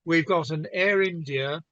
We've got an Air India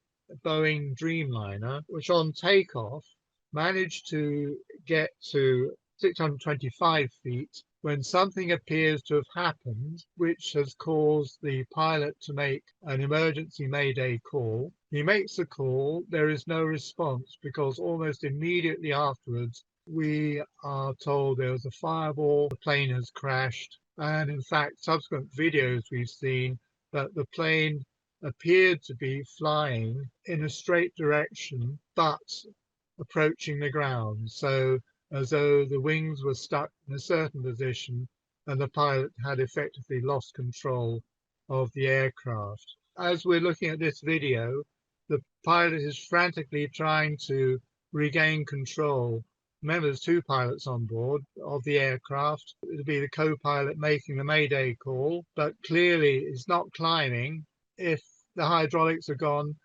Boeing Dreamliner, which on takeoff managed to get to 625 feet when something appears to have happened, which has caused the pilot to make an emergency Mayday call. He makes the call, there is no response because almost immediately afterwards we are told there was a fireball, the plane has crashed, and in fact, subsequent videos we've seen that the plane appeared to be flying in a straight direction, but approaching the ground. So, as though the wings were stuck in a certain position and the pilot had effectively lost control of the aircraft. As we're looking at this video, the pilot is frantically trying to regain control. Remember, there's two pilots on board of the aircraft. It'll be the co-pilot making the Mayday call, but clearly it's not climbing. If the hydraulics are gone,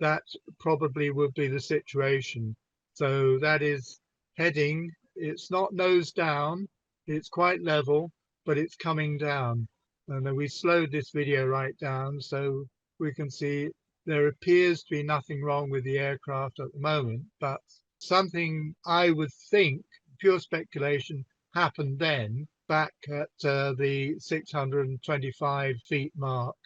that probably would be the situation. So that is heading, it's not nose down, it's quite level, but it's coming down. And we slowed this video right down so we can see there appears to be nothing wrong with the aircraft at the moment, but something I would think, pure speculation, happened then back at the 625 feet mark.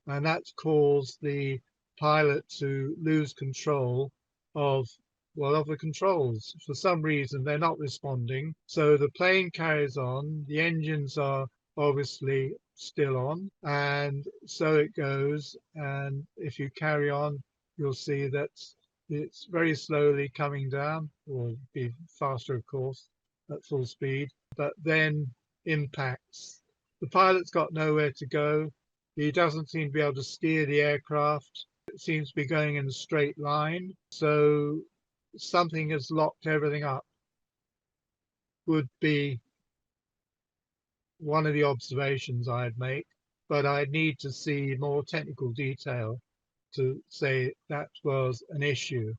And that's caused the pilot to lose control of of the controls. For some reason, they're not responding. So the plane carries on. The engines are obviously still on. And so it goes. And if you carry on, you'll see that it's very slowly coming down, or be faster, of course, at full speed, but then impacts. The pilot's got nowhere to go. He doesn't seem to be able to steer the aircraft. It seems to be going in a straight line. So something has locked everything up, would be one of the observations I'd make. But I'd need to see more technical detail to say that was an issue.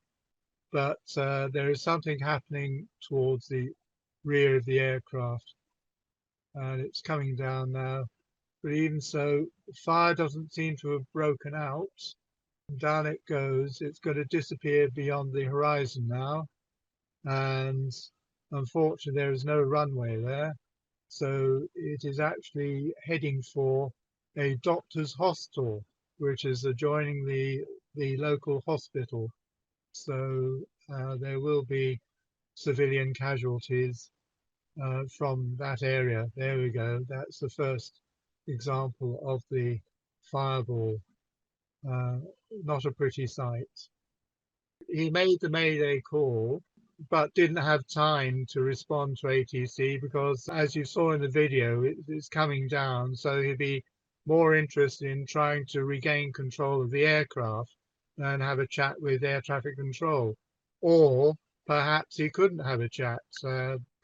But there is something happening towards the rear of the aircraft. And it's coming down now. But even so, the fire doesn't seem to have broken out. Down it goes. It's going to disappear beyond the horizon now. And unfortunately, there is no runway there. So it is actually heading for a doctor's hostel, which is adjoining the local hospital. So there will be civilian casualties from that area. There we go. That's the first example of the fireball. Not a pretty sight. He made the Mayday call, but didn't have time to respond to ATC because, as you saw in the video, it's coming down. So he'd be more interested in trying to regain control of the aircraft than have a chat with air traffic control. Or perhaps he couldn't have a chat.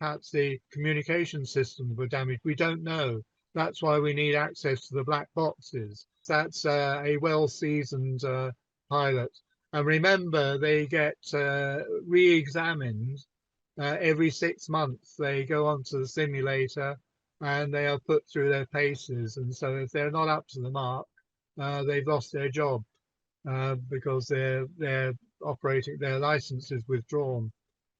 Perhaps the communication systems were damaged. We don't know. That's why we need access to the black boxes. That's a well-seasoned pilot. And remember, they get re-examined every 6 months. They go onto the simulator and they are put through their paces. And so if they're not up to the mark, they've lost their job because they're operating, their license is withdrawn.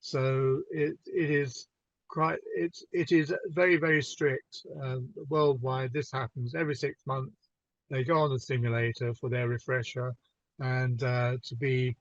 So it is very, very strict worldwide. This happens every 6 months. They go on the simulator for their refresher and to be,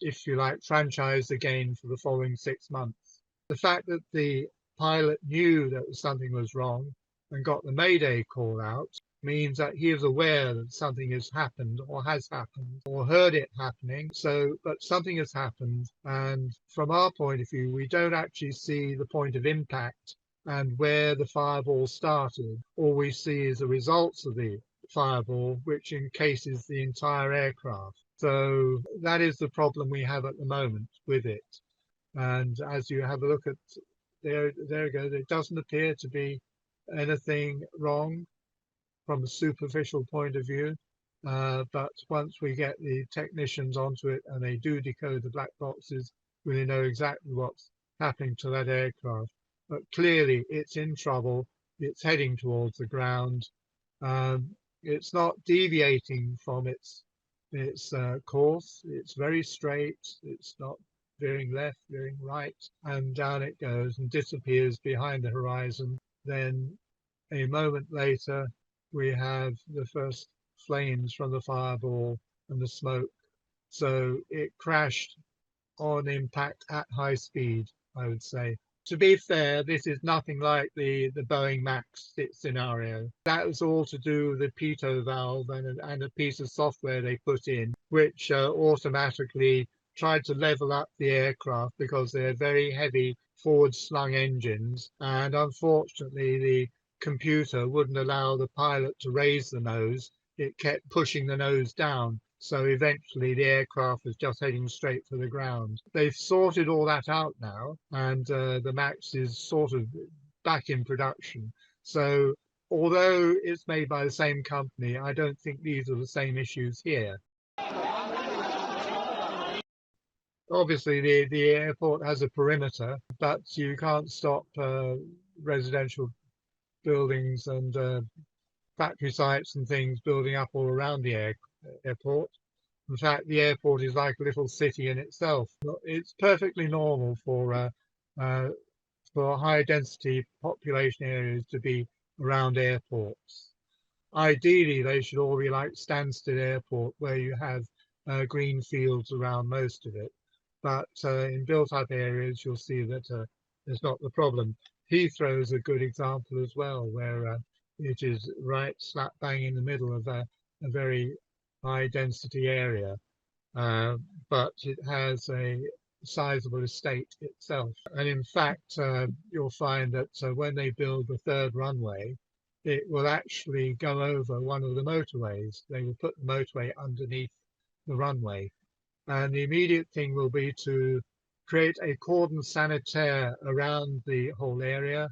if you like, franchised again for the following 6 months. The fact that the pilot knew that something was wrong and got the Mayday call out means that he is aware that something has happened or has happened or heard it happening. So, but something has happened. And from our point of view, we don't actually see the point of impact and where the fireball started. All we see is the results of the fireball, which encases the entire aircraft. So that is the problem we have at the moment with it. And as you have a look at there you go, there doesn't appear to be anything wrong from a superficial point of view. But once we get the technicians onto it and they do decode the black boxes, we know exactly what's happening to that aircraft. But clearly it's in trouble. It's heading towards the ground. It's not deviating from its course. It's very straight. It's not veering left, veering right, and down it goes and disappears behind the horizon. Then a moment later, we have the first flames from the fireball and the smoke. So it crashed on impact at high speed, I would say. To be fair, this is nothing like the Boeing Max scenario. That was all to do with the pitot valve and a piece of software they put in, which automatically tried to level up the aircraft because they're very heavy forward slung engines. And unfortunately, the computer wouldn't allow the pilot to raise the nose. It kept pushing the nose down. So eventually the aircraft was just heading straight for the ground. They've sorted all that out now, and the Max is sort of back in production. So although it's made by the same company, I don't think these are the same issues here. Obviously, the airport has a perimeter, but you can't stop residential buildings and factory sites and things building up all around the airport. In fact, the airport is like a little city in itself. It's perfectly normal uh, for high density population areas to be around airports. Ideally, they should all be like Stansted Airport, where you have green fields around most of it. But in built-up areas, you'll see that there's not the problem. Heathrow is a good example as well, where it is right slap bang in the middle of a very high density area, uh, but it has a sizable estate itself. And in fact, you'll find that when they build the third runway, it will actually go over one of the motorways. They will put the motorway underneath the runway. And the immediate thing will be to create a cordon sanitaire around the whole area,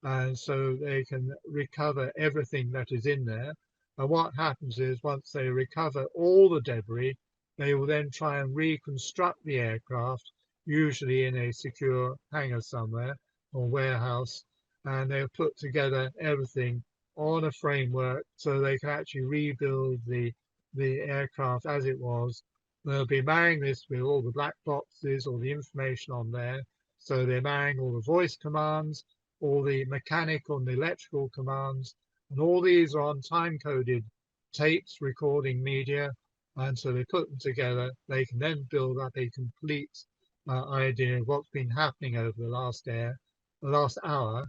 and so they can recover everything that is in there. And what happens is once they recover all the debris, they will then try and reconstruct the aircraft, usually in a secure hangar somewhere or warehouse, and they'll put together everything on a framework so they can actually rebuild the aircraft as it was. They'll be marrying this with all the black boxes, all the information on there. So they're marrying all the voice commands, all the mechanical and the electrical commands, and all these are on time-coded tapes recording media. And so they put them together. They can then build up a complete idea of what's been happening over the last hour.